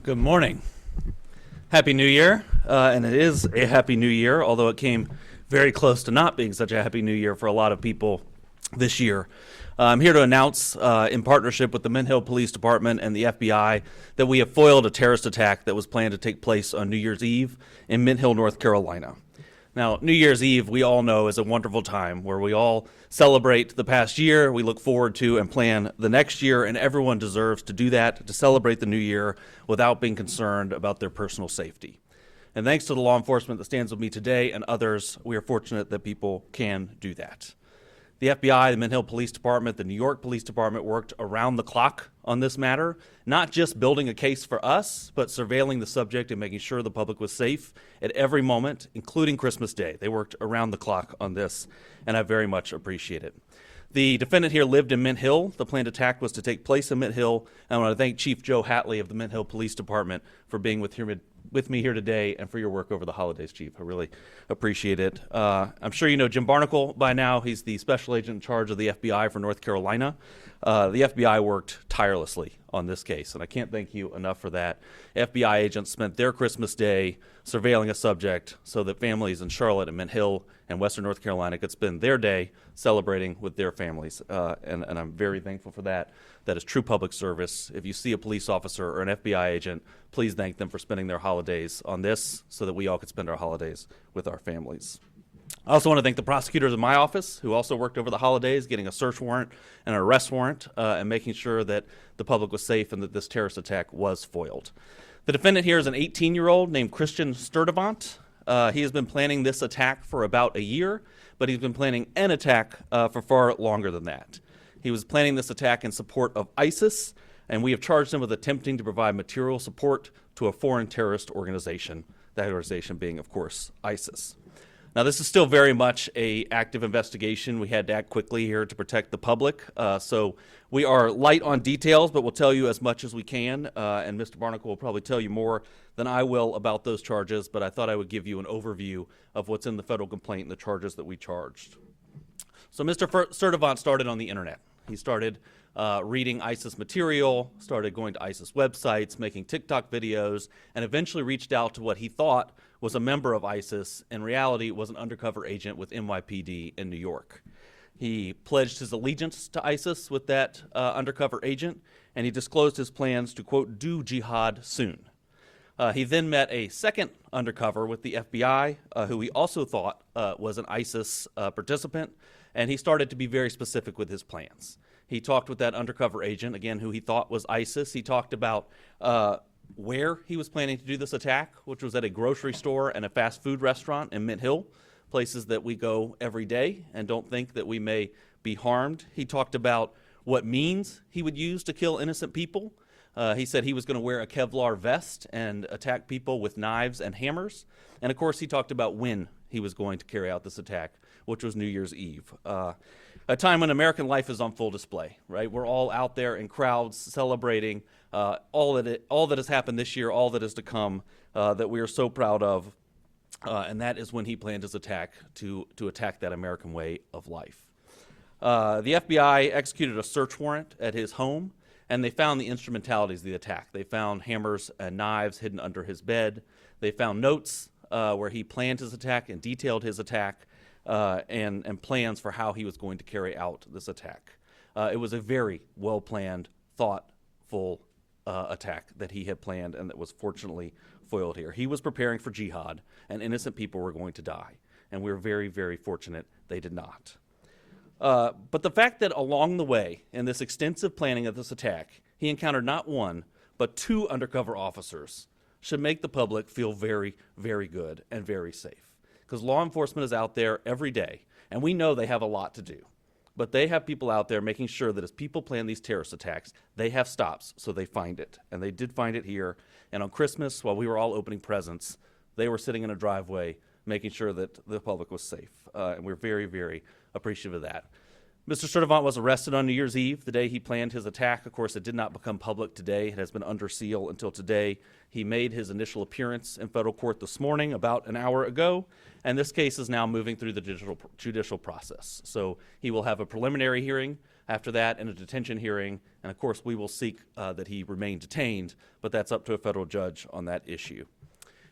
Good morning. Happy New Year, and it is a Happy New Year, although it came very close to not being such a Happy New Year for a lot of people this year. I'm here to announce, in partnership with the Mint Hill Police Department and the FBI, that we have foiled a terrorist attack that was planned to take place on New Year's Eve in Mint Hill, North Carolina. Now, New Year's Eve, we all know, is a wonderful time where we all celebrate the past year, we look forward to and plan the next year, and everyone deserves to do that, to celebrate the new year without being concerned about their personal safety. And thanks to the law enforcement that stands with me today and others, we are fortunate that people can do that. The FBI, the Mint Hill Police Department, the New York Police Department worked around the clock on this matter, not just building a case for us, but surveilling the subject and making sure the public was safe at every moment, including Christmas Day. They worked around the clock on this, and I very much appreciate it. The defendant here lived in Mint Hill. The planned attack was to take place in Mint Hill. I want to thank Chief Joe Hatley of the Mint Hill Police Department for being with me here today and for your work over the holidays, Chief. I really appreciate it. I'm sure you know Jim Barnacle by now. He's the special agent in charge of the FBI for North Carolina. The FBI worked tirelessly on this case, and I can't thank you enough for that. FBI agents spent their Christmas Day surveilling a subject so that families in Charlotte and Mint Hill and Western North Carolina could spend their day celebrating with their families, and I'm very thankful for that. That is true public service. If you see a police officer or an FBI agent, please thank them for spending their holidays on this so that we all could spend our holidays with our families. I also want to thank the prosecutors in my office who also worked over the holidays getting a search warrant and an arrest warrant and making sure that the public was safe and that this terrorist attack was foiled. The defendant here is an 18-year-old named Christian Sturtevant. He has been planning this attack for about a year, but he's been planning an attack for far longer than that. He was planning this attack in support of ISIS, and we have charged him with attempting to provide material support to a foreign terrorist organization, that organization being, of course, ISIS. Now, this is still very much an active investigation. We had to act quickly here to protect the public. So we are light on details, but we'll tell you as much as we can. And Mr. Barnacle will probably tell you more than I will about those charges, but I thought I would give you an overview of what's in the federal complaint and the charges that we charged. So Mr. Sturtevant started on the internet. He started reading ISIS material, started going to ISIS websites, making TikTok videos, and eventually reached out to what he thought was a member of ISIS. In reality, was an undercover agent with NYPD in New York. He pledged his allegiance to ISIS with that undercover agent, and he disclosed his plans to, quote, do jihad soon. He then met a second undercover with the FBI, who he also thought was an ISIS participant, and he started to be very specific with his plans. He talked with that undercover agent, again, who he thought was ISIS. He talked about where he was planning to do this attack, which was at a grocery store and a fast food restaurant in Mint Hill, places that we go every day and don't think that we may be harmed. He talked about what means he would use to kill innocent people. He said he was going to wear a Kevlar vest and attack people with knives and hammers. And of course, he talked about when he was going to carry out this attack, which was New Year's Eve. A time when American life is on full display, right? We're all out there in crowds celebrating all that has happened this year, all that is to come, that we are so proud of. And that is when he planned his attack to attack that American way of life. The FBI executed a search warrant at his home, and they found the instrumentalities of the attack. They found hammers and knives hidden under his bed. They found notes where he planned his attack and detailed his attack and plans for how he was going to carry out this attack. It was a very well-planned, thoughtful attack that he had planned and that was fortunately foiled here. He was preparing for jihad, and innocent people were going to die. And we're very, very fortunate they did not. But the fact that along the way, in this extensive planning of this attack, he encountered not one, but two undercover officers should make the public feel very, very good and very safe. Because law enforcement is out there every day, and we know they have a lot to do. But they have people out there making sure that as people plan these terrorist attacks, they have stops so they find it. And they did find it here. And on Christmas, while we were all opening presents, they were sitting in a driveway making sure that the public was safe. And we're very, very appreciative of that. Mr. Sturtevant was arrested on New Year's Eve, the day he planned his attack. Of course, it did not become public today. It has been under seal until today. He made his initial appearance in federal court this morning, about an hour ago, and this case is now moving through the judicial process. So he will have a preliminary hearing After that, in a detention hearing, and of course we will seek that he remain detained, but that's up to a federal judge on that issue.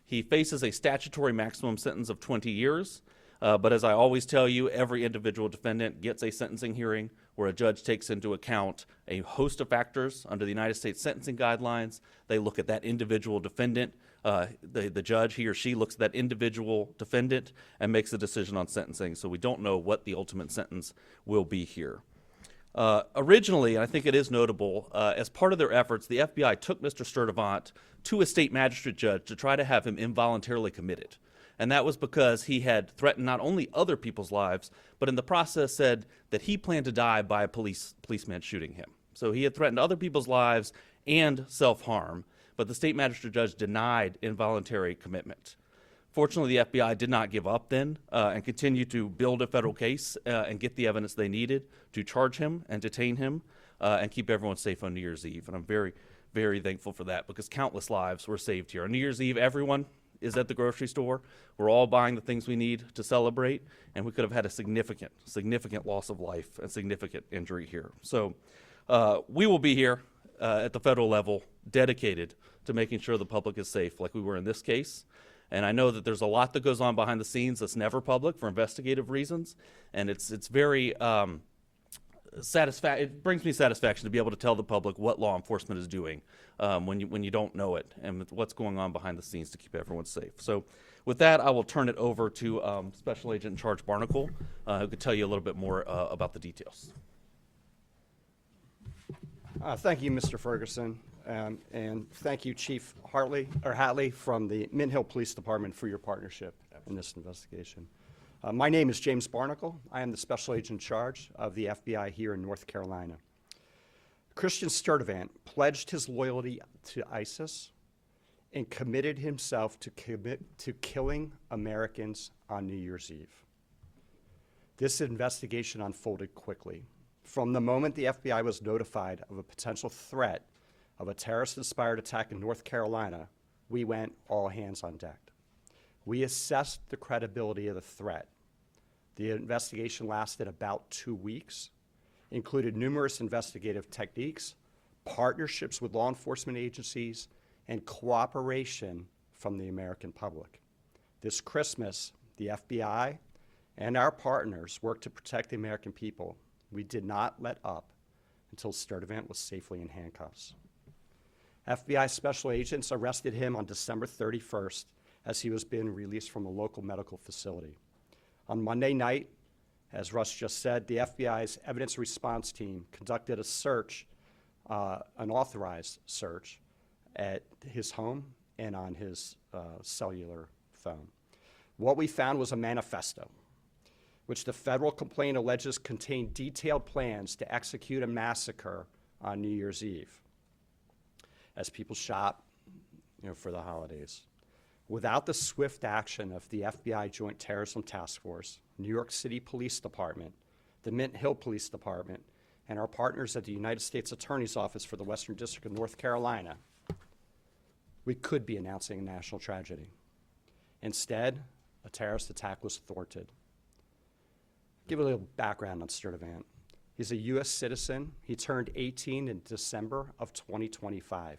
He faces a statutory maximum sentence of 20 years, but as I always tell you, every individual defendant gets a sentencing hearing where a judge takes into account a host of factors under the United States sentencing guidelines. They look at that individual defendant. The judge, he or she, looks at that individual defendant and makes a decision on sentencing, so we don't know what the ultimate sentence will be here. Originally, and I think it is notable, as part of their efforts, the FBI took Mr. Sturtevant to a state magistrate judge to try to have him involuntarily committed. And that was because he had threatened not only other people's lives, but in the process said that he planned to die by a policeman shooting him. So he had threatened other people's lives and self-harm, but the state magistrate judge denied involuntary commitment. Fortunately, the FBI did not give up then and continued to build a federal case and get the evidence they needed to charge him and detain him and keep everyone safe on New Year's Eve. And I'm very, very thankful for that because countless lives were saved here. On New Year's Eve, everyone is at the grocery store. We're all buying the things we need to celebrate, and we could have had a significant loss of life and significant injury here. So we will be here at the federal level dedicated to making sure the public is safe like we were in this case. And I know that there's a lot that goes on behind the scenes that's never public for investigative reasons, and it's very it brings me satisfaction to be able to tell the public what law enforcement is doing when you don't know it and what's going on behind the scenes to keep everyone safe. So with that, I will turn it over to Special Agent in Charge Barnacle, who could tell you a little bit more about the details. Thank you, Mr. Ferguson, and thank you, Chief Hatley from the Mint Hill Police Department for your partnership in this investigation. My name is James Barnacle. I am the Special Agent in charge of the FBI here in North Carolina. Christian Sturtevant pledged his loyalty to ISIS and committed himself to killing Americans on New Year's Eve. This investigation unfolded quickly. From the moment the FBI was notified of a potential threat of a terrorist-inspired attack in North Carolina, we went all hands on deck. We assessed the credibility of the threat. The investigation lasted about 2 weeks, included numerous investigative techniques, partnerships with law enforcement agencies, and cooperation from the American public. This Christmas, the FBI and our partners worked to protect the American people. We did not let up until Sturtevant was safely in handcuffs. FBI special agents arrested him on December 31st as he was being released from a local medical facility. On Monday night, as Russ just said, the FBI's evidence response team conducted a search, an authorized search, at his home and on his cellular phone. What we found was a manifesto, which the federal complaint alleges contained detailed plans to execute a massacre on New Year's Eve as people shop, for the holidays. Without the swift action of the FBI Joint Terrorism Task Force, New York City Police Department, the Mint Hill Police Department, and our partners at the United States Attorney's Office for the Western District of North Carolina, we could be announcing a national tragedy. Instead, a terrorist attack was thwarted. Give a little background on Sturtevant. He's a U.S. citizen. He turned 18 in December of 2025.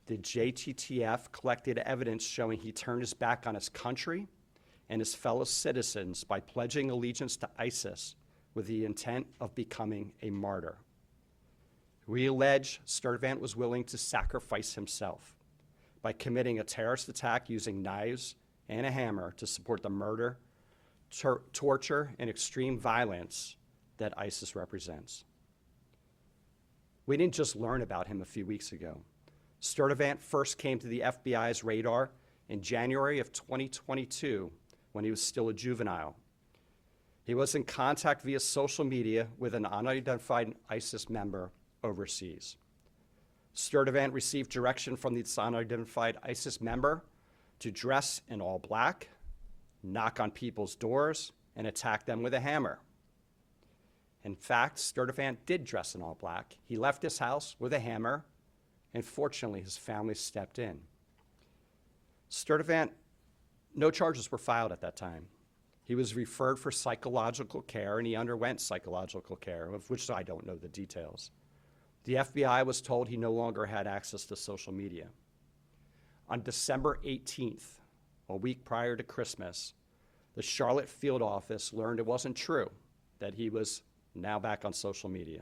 The JTTF collected evidence showing he turned his back on his country and his fellow citizens by pledging allegiance to ISIS with the intent of becoming a martyr. We allege Sturtevant was willing to sacrifice himself by committing a terrorist attack using knives and a hammer to support the murder, torture, and extreme violence that ISIS represents. We didn't just learn about him a few weeks ago. Sturtevant first came to the FBI's radar in January of 2022 when he was still a juvenile. He was in contact via social media with an unidentified ISIS member overseas. Sturtevant received direction from this unidentified ISIS member to dress in all black, knock on people's doors, and attack them with a hammer. In fact, Sturtevant did dress in all black. He left his house with a hammer, and fortunately, his family stepped in. Sturtevant, no charges were filed at that time. He was referred for psychological care, and he underwent psychological care, of which I don't know the details. The FBI was told he no longer had access to social media. On December 18th, a week prior to Christmas, the Charlotte field office learned it wasn't true that he was now back on social media.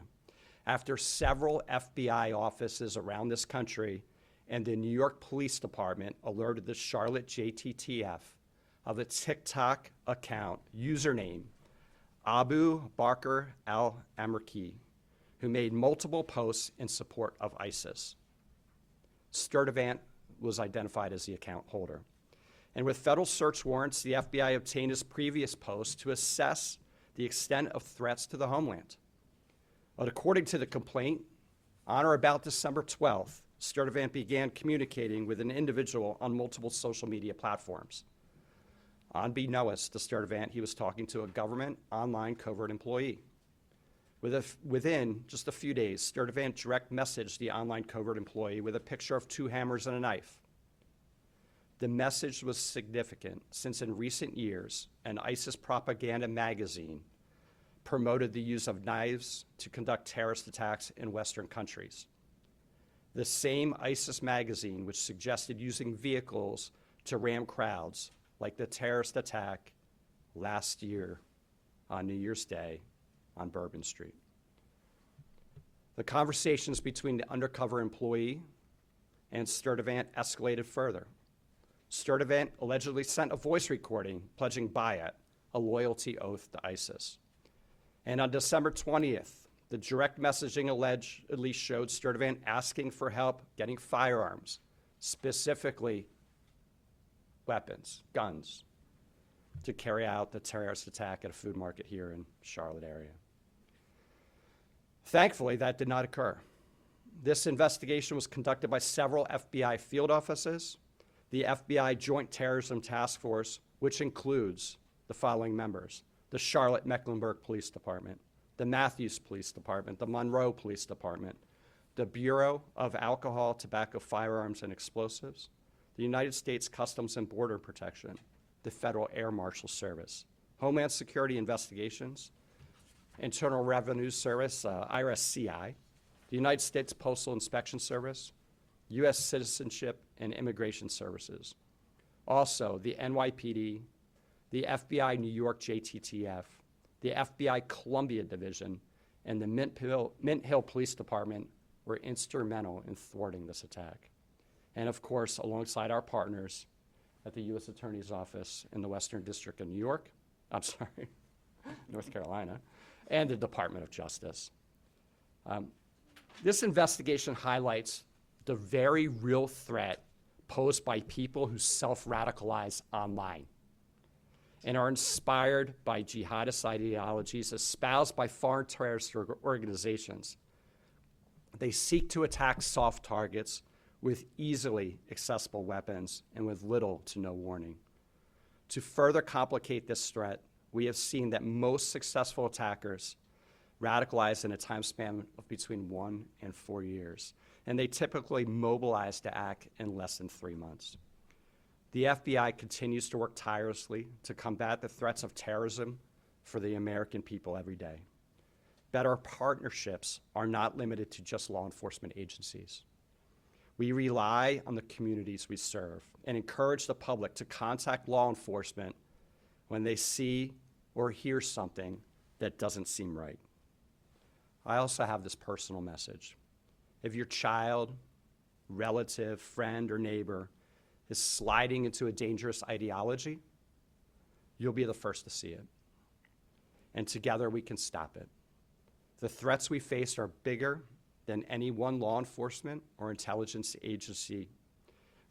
After several FBI offices around this country and the New York Police Department alerted the Charlotte JTTF of a TikTok account username, Abu Bakr al-Amerki, who made multiple posts in support of ISIS. Sturtevant was identified as the account holder. And with federal search warrants, the FBI obtained his previous posts to assess the extent of threats to the homeland. But according to the complaint, on or about December 12th, Sturtevant began communicating with an individual on multiple social media platforms. Unbeknownst to Sturtevant, he was talking to a government online covert employee. Within just a few days, Sturtevant direct messaged the online covert employee with a picture of 2 hammers and a knife. The message was significant since in recent years, an ISIS propaganda magazine promoted the use of knives to conduct terrorist attacks in Western countries. The same ISIS magazine which suggested using vehicles to ram crowds, like the terrorist attack last year on New Year's Day on Bourbon Street. The conversations between the undercover employee and Sturtevant escalated further. Sturtevant allegedly sent a voice recording pledging Bayat, a loyalty oath to ISIS. And on December 20th, the direct messaging allegedly showed Sturtevant asking for help getting firearms, specifically weapons, guns, to carry out the terrorist attack at a food market here in Charlotte area. Thankfully, that did not occur. This investigation was conducted by several FBI field offices, the FBI Joint Terrorism Task Force, which includes the following members: the Charlotte Mecklenburg Police Department, the Matthews Police Department, the Monroe Police Department, the Bureau of Alcohol, Tobacco, Firearms, and Explosives, the United States Customs and Border Protection, the Federal Air Marshal Service, Homeland Security Investigations, Internal Revenue Service, IRS-CI, the United States Postal Inspection Service, U.S. Citizenship and Immigration Services. Also, the NYPD, the FBI New York JTTF, the FBI Columbia Division, and the Mint Hill Police Department were instrumental in thwarting this attack. And of course, alongside our partners at the U.S. Attorney's Office in the Western District of North Carolina, and the Department of Justice. This investigation highlights the very real threat posed by people who self-radicalize online and are inspired by jihadist ideologies espoused by foreign terrorist organizations. They seek to attack soft targets with easily accessible weapons and with little to no warning. To further complicate this threat, we have seen that most successful attackers radicalize in a time span of between 1 and 4 years, and they typically mobilize to act in less than 3 months. The FBI continues to work tirelessly to combat the threats of terrorism for the American people every day. But our partnerships are not limited to just law enforcement agencies. We rely on the communities we serve and encourage the public to contact law enforcement when they see or hear something that doesn't seem right. I also have this personal message. If your child, relative, friend, or neighbor is sliding into a dangerous ideology, you'll be the first to see it. And together we can stop it. The threats we face are bigger than any one law enforcement or intelligence agency,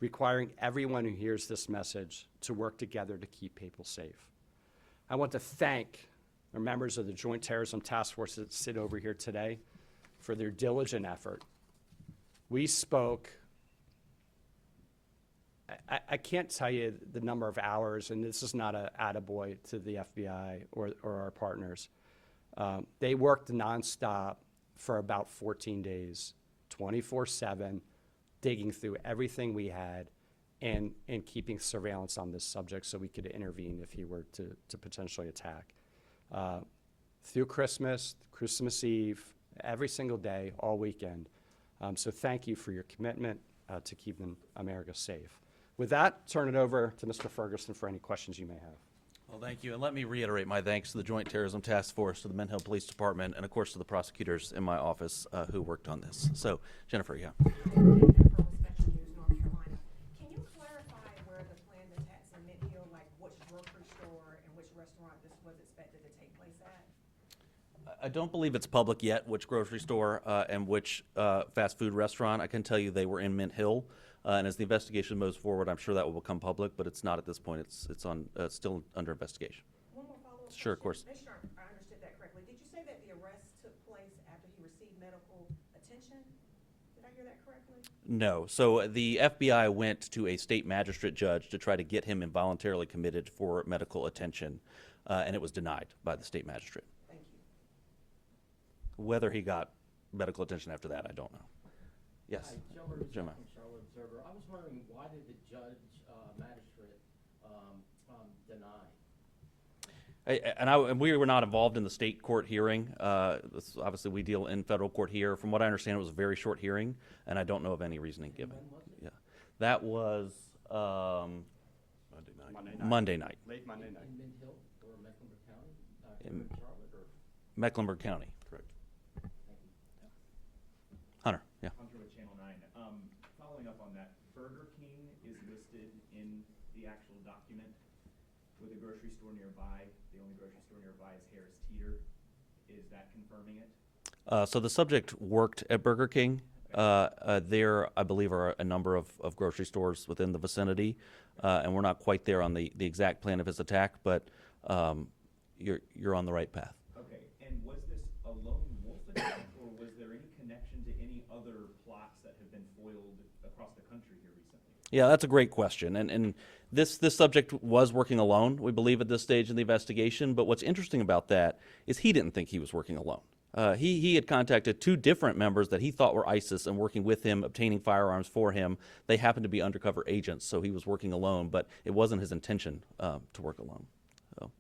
requiring everyone who hears this message to work together to keep people safe. I want to thank the members of the Joint Terrorism Task Force that sit over here today for their diligent effort. We spoke, I can't tell you the number of hours, and this is not an attaboy to the FBI or our partners. They worked nonstop for about 14 days, 24/7, digging through everything we had and keeping surveillance on this subject so we could intervene if he were to potentially attack. Through Christmas, Christmas Eve, every single day, all weekend. So thank you for your commitment to keeping America safe. With that, turn it over to Mr. Ferguson for any questions you may have. Well, thank you. And let me reiterate my thanks to the Joint Terrorism Task Force, to the Mint Hill Police Department, and of course to the prosecutors in my office who worked on this. So, Jennifer, yeah. From Special News, North Carolina. Can you clarify where the planned attacks in Mint Hill, like which grocery store and which restaurant this was expected to take place at? I don't believe it's public yet which grocery store and which fast food restaurant. I can tell you they were in Mint Hill. And as the investigation moves forward, I'm sure that will become public, but it's not at this point. It's on still under investigation. One more follow-up Sure, of question. course. Make sure I understood that correctly. Did you say that the arrest took place after he received medical attention? Did I hear that correctly? No. So the FBI went to a state magistrate judge to try to get him involuntarily committed for medical attention, and it was denied by the state magistrate. Thank you. Whether he got medical attention after that, I don't know. Yes. Hi, Joe Rosette Jim. from Charlotte Observer. I was wondering, why did the judge, magistrate, deny? And we were not involved in the state court hearing. Obviously, we deal in federal court here. From what I understand, it was a very short hearing, and I don't know of any reasoning given. When was it? Yeah, that was Monday night, Late Monday night. In Mint Hill or Mecklenburg County? In- In Charlotte or? Mecklenburg County. Correct. Thank you. Hunter, yeah. Hunter with Channel 9. Following up on that, Burger King is listed in the actual document with a grocery store nearby. The only grocery store nearby is Harris Teeter. Is that confirming it? So the subject worked at Burger King. There, I believe, are a number of grocery stores within the vicinity, and we're not quite there on the exact plan of his attack, but you're on the right path. Okay, and was this a lone wolf attack, or was there any connection to any other plots that have been foiled across the country here recently? Yeah, that's a great question. And this subject was working alone, we believe, at this stage in the investigation. But what's interesting about that is he didn't think he was working alone. He had contacted two different members that he thought were ISIS and working with him, obtaining firearms for him. They happened to be undercover agents, so he was working alone, but it wasn't his intention to work alone. So,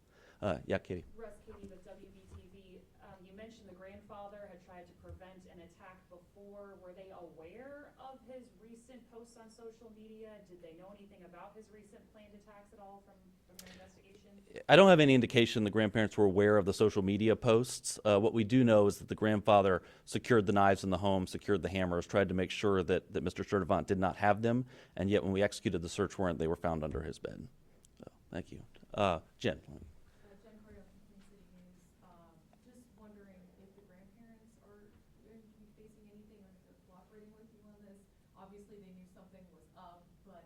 yeah, Katie. Russ Katie with WBTV. You mentioned the grandfather had tried to prevent an attack before. Were they aware of his recent posts on social media? Did they know anything about his recent planned attacks at all from your investigation? I don't have any indication the grandparents were aware of the social media posts. What we do know is that the grandfather secured the knives in the home, secured the hammers, tried to make sure that Mr. Sturdivant did not have them, and yet when we executed the search warrant, they were found under his bed. So, thank you. Jen. Jen Correa from Queen City News. Just wondering if the grandparents are going to be facing anything, or if they're cooperating with you on this. Obviously, they knew something was up, but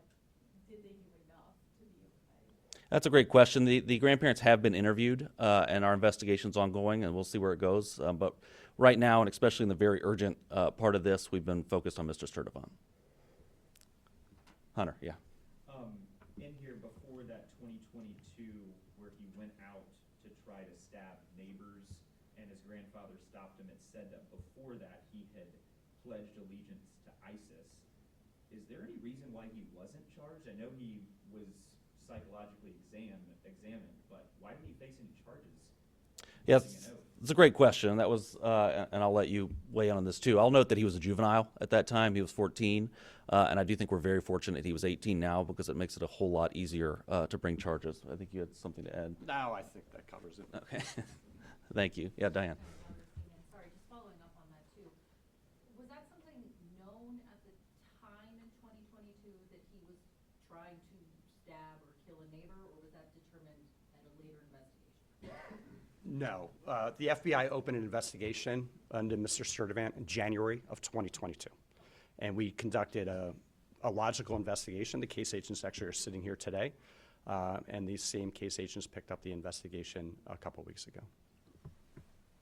did they do enough to be okay? That's a great question. The grandparents have been interviewed, and our investigation's ongoing, and we'll see where it goes. But right now, and especially in the very urgent part of this, we've been focused on Mr. Sturdivant. Hunter, yeah. In here before that 2022, where he went out to try to stab neighbors and his grandfather stopped him, it said that before that he had pledged allegiance to ISIS. Is there any reason why he wasn't charged? I know he was psychologically examined, but why didn't he face any charges? Yes, Missing an oath. it's a great question. That was, and I'll let you weigh in on this too. I'll note that he was a juvenile at that time. He was 14, and I do think we're very fortunate he was 18 now because it makes it a whole lot easier to bring charges. I think you had something to add. No, I think that covers it. Okay. Thank you. Yeah, Diane. Sorry, just following up on that too. Was that something known at the time in 2022 that he was trying to stab or kill a neighbor, or was that determined at a later investigation? No. The FBI opened an investigation into Mr. Sturdivant in January of 2022. And we conducted a logical investigation. The case agents actually are sitting here today. And these same case agents picked up the investigation a couple weeks ago.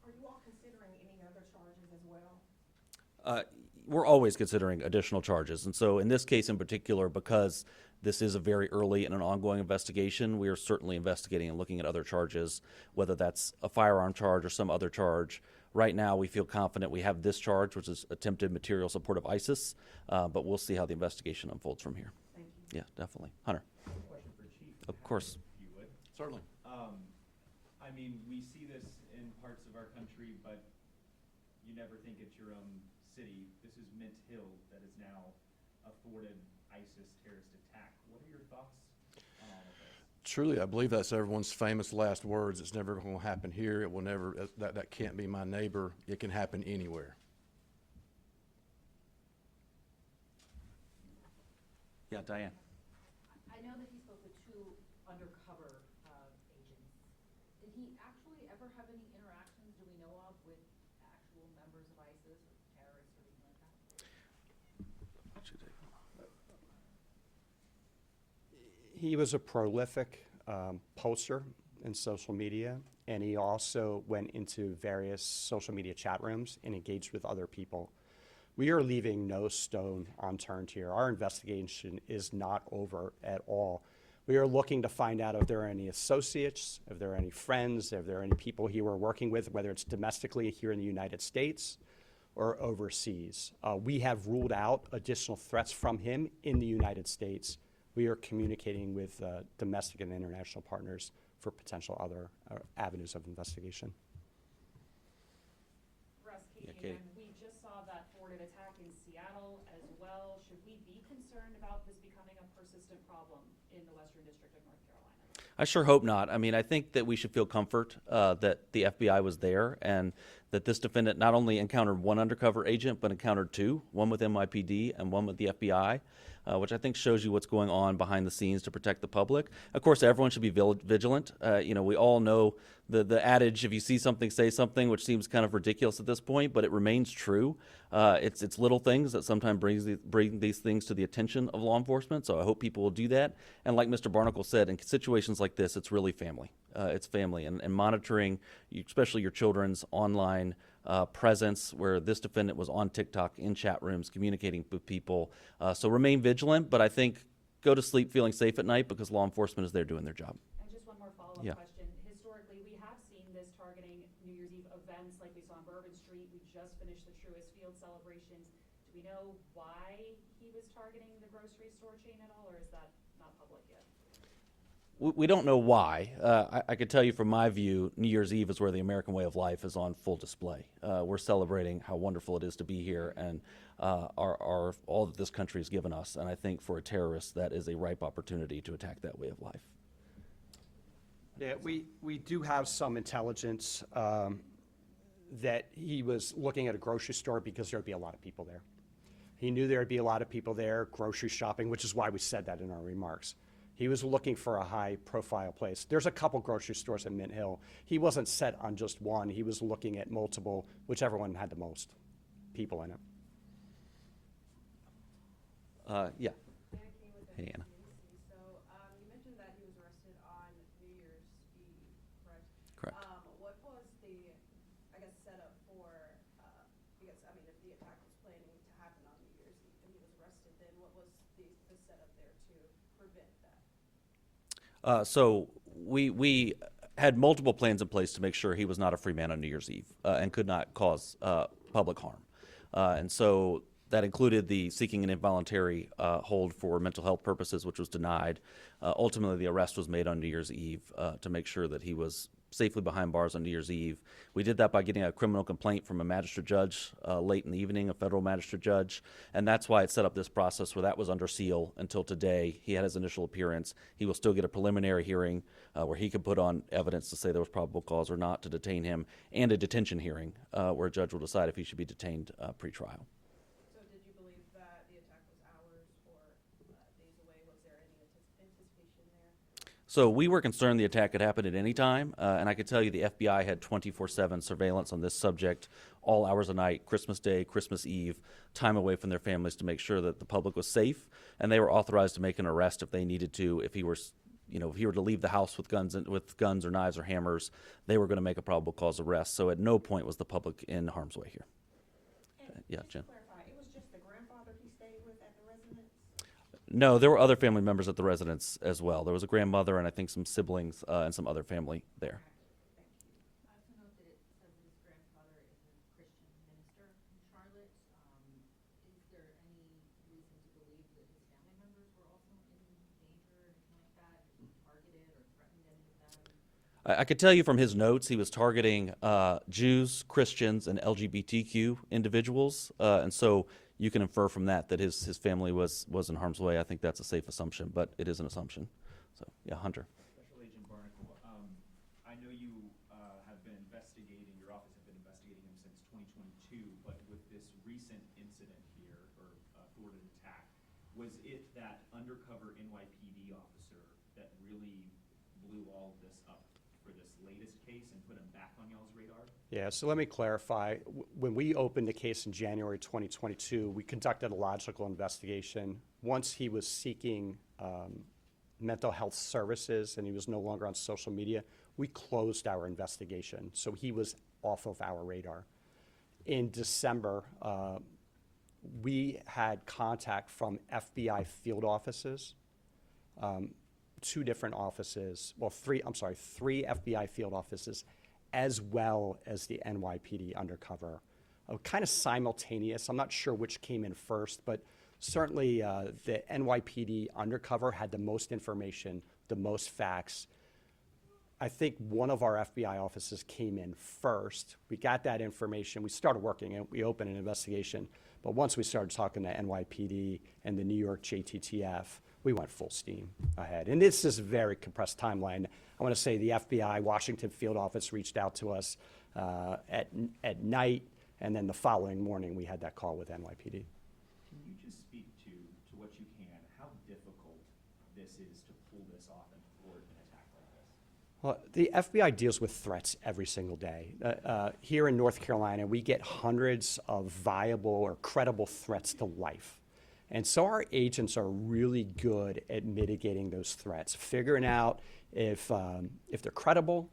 Are you all considering any other charges as well? We're always considering additional charges. And so in this case in particular, because this is a very early and an ongoing investigation, we are certainly investigating and looking at other charges, whether that's a firearm charge or some other charge. Right now, we feel confident we have this charge, which is attempted material support of ISIS, but we'll see how the investigation unfolds from here. Thank Yeah, definitely. Hunter. Question for Chief. Of course. If you would. Certainly. I mean, we see this in parts of our country, but you never think it's your own city. This is Mint Hill that is now afforded ISIS terrorist attack. What are your thoughts on all of this? Truly, I believe that's everyone's famous last words. It's never going to happen here. It will never, that can't be my neighbor. It can happen anywhere. Yeah, Diane. I know that he spoke with two undercover agents. Did he actually ever have any interactions, do we know of, with actual members of ISIS or terrorists or anything like that? He was a prolific poster in social media, and he also went into various social media chat rooms and engaged with other people. We are leaving no stone unturned here. Our investigation is not over at all. We are looking to find out if there are any associates, if there are any friends, if there are any people he were working with, whether it's domestically here in the United States or overseas. We have ruled out additional threats from him in the United States. We are communicating with domestic and international partners for potential other avenues of investigation. Russ, Katie, Yeah, Katie. again, we just saw that forwarded attack in Seattle as well. Should we be concerned about this becoming a persistent problem in the Western District of North Carolina? I sure hope not. I mean, I think that we should feel comfort that the FBI was there and that this defendant not only encountered one undercover agent, but encountered two, one with NYPD and one with the FBI, which I think shows you what's going on behind the scenes to protect the public. Of course, everyone should be vigilant. We all know the adage, if you see something, say something, which seems kind of ridiculous at this point, but it remains true. It's little things that sometimes bring these things to the attention of law enforcement, so I hope people will do that. And like Mr. Barnacle said, in situations like this, it's really family. It's family, and monitoring, especially your children's online presence, where this defendant was on TikTok in chat rooms communicating with people. So remain vigilant, but I think go to sleep feeling safe at night because law enforcement is there doing their job. And just one more follow-up Yeah. question. Historically, we have seen this targeting New Year's Eve events like we saw on Bourbon Street. We just finished the Truist Field celebrations. Do we know why he was targeting the grocery store chain at all, or is that not public yet? We don't know why. I could tell you from my view, New Year's Eve is where the American way of life is on full display. We're celebrating how wonderful it is to be here and all that this country has given us. And I think for a terrorist, that is a ripe opportunity to attack that way of life. Yeah, we do have some intelligence that he was looking at a grocery store because there would be a lot of people there. He knew there would be a lot of people there grocery shopping, which is why we said that in our remarks. He was looking for a high-profile place. There's a couple grocery stores in Mint Hill. He wasn't set on just one. He was looking at multiple, whichever one had the most people in it. Yeah. Anna Kane with Hey, Anna. NBC. So you mentioned that he was arrested on New Year's Eve, correct? Correct. What was the, I guess, setup for, because, I mean, if the attack was planning to happen on New Year's Eve and he was arrested, then what was the setup there to prevent that? So we had multiple plans in place to make sure he was not a free man on New Year's Eve and could not cause public harm. And so that included the seeking an involuntary hold for mental health purposes, which was denied. Ultimately, the arrest was made on New Year's Eve to make sure that he was safely behind bars on New Year's Eve. We did that by getting a criminal complaint from a magistrate judge late in the evening, a federal magistrate judge, and that's why it set up this process where that was under seal until today. He had his initial appearance. He will still get a preliminary hearing where he can put on evidence to say there was probable cause or not to detain him, and a detention hearing where a judge will decide if he should be detained pre-trial. So did you believe that the attack was hours or days away? Was there any anticipation there? So we were concerned the attack could happen at any time, and I could tell you the FBI had 24/7 surveillance on this subject, all hours of night, Christmas Day, Christmas Eve, time away from their families to make sure that the public was safe, and they were authorized to make an arrest if they needed to. If he were, if he were to leave the house with guns or knives or hammers, they were going to make a probable cause arrest. So at no point was the public in harm's way here. Yeah, Just to Jen. clarify, it was just the grandfather he stayed with at the residence? No, there were other family members at the residence as well. There was a grandmother and I think some siblings and some other family there. I also note that it says his grandfather is a Christian minister in Charlotte. Is there any reason to believe that his family members were also in I could tell you from his notes, he was targeting Jews, Christians, and LGBTQ individuals, and so you can infer from that that his family was in harm's way. I think that's a safe assumption, but it is an assumption. So, yeah, Hunter. Special Agent Barnacle, I know you have been investigating, your office have been investigating him since 2022, but with this recent incident here, or thwarted attack, was it that undercover NYPD officer that really blew all of this up for this latest case and put him back on y'all's radar? Yeah, so let me clarify. When we opened the case in January 2022, we conducted a logical investigation. Once he was seeking mental health services and he was no longer on social media, we closed our investigation. So he was off of our radar. In December, we had contact from FBI field offices, two different offices, well, three FBI field offices, as well as the NYPD undercover. Kind of simultaneous. I'm not sure which came in first, but certainly the NYPD undercover had the most information, the most facts. I think one of our FBI offices came in first. We got that information. We started working and we opened an investigation. But once we started talking to NYPD and the New York JTTF, we went full steam ahead. And this is a very compressed timeline. I want to say the FBI Washington field office reached out to us at night, and then the following morning we had that call with NYPD. Can you just speak to what you can, how difficult this is to pull this off and thwart an attack like this? Well, the FBI deals with threats every single day. Here in North Carolina, we get hundreds of viable or credible threats to life. And so our agents are really good at mitigating those threats, figuring out if they're credible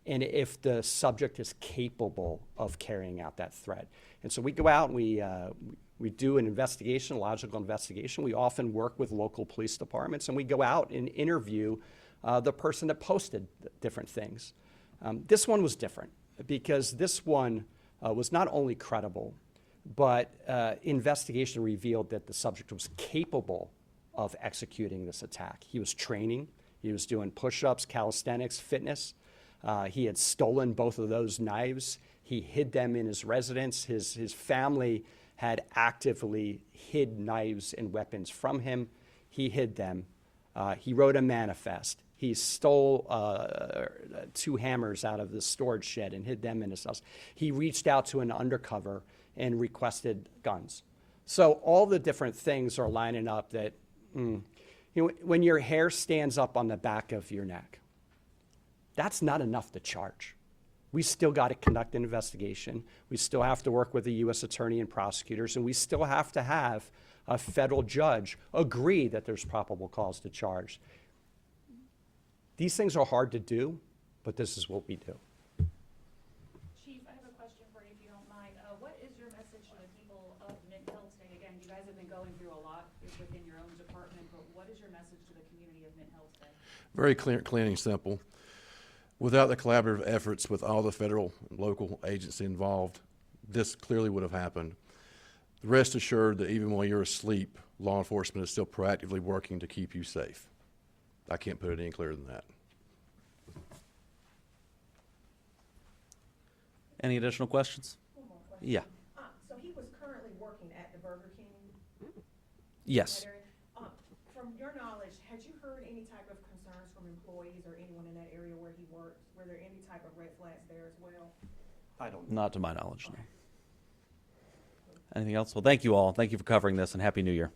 and if the subject is capable of carrying out that threat. And so we go out and we do an investigation, a logical investigation. We often work with local police departments, and we go out and interview the person that posted different things. This one was different because this one was not only credible, but investigation revealed that the subject was capable of executing this attack. He was training, he was doing push-ups, calisthenics, fitness. He had stolen both of those knives. He hid them in his residence. His family had actively hid knives and weapons from him. He hid them. He wrote a manifest. He stole 2 hammers out of the storage shed and hid them in his house. He reached out to an undercover and requested guns. So all the different things are lining up that, when your hair stands up on the back of your neck, that's not enough to charge. We still got to conduct an investigation. We still have to work with the U.S. attorney and prosecutors, and we still have to have a federal judge agree that there's probable cause to charge. These things are hard to do, but this is what we do. Chief, I have a question for you, if you don't mind. What is your message to the people of Mint Hill today? Again, you guys have been going through a lot within your own department, but what is your message to the community of Mint Hill today? Very clean and simple. Without the collaborative efforts with all the federal and local agencies involved, this clearly would have happened. Rest assured that even while you're asleep, law enforcement is still proactively working to keep you safe. I can't put it any clearer than that. Any additional questions? One more question. Yeah. So he was currently working at the Burger King? Yes. that area. From your knowledge, had you heard any type of concerns from employees or anyone in that area where he worked? Were there any type of red flags there as well? I don't know. Not to my knowledge, no. Anything else? Well, thank you all. Thank you for covering this, and Happy New Year.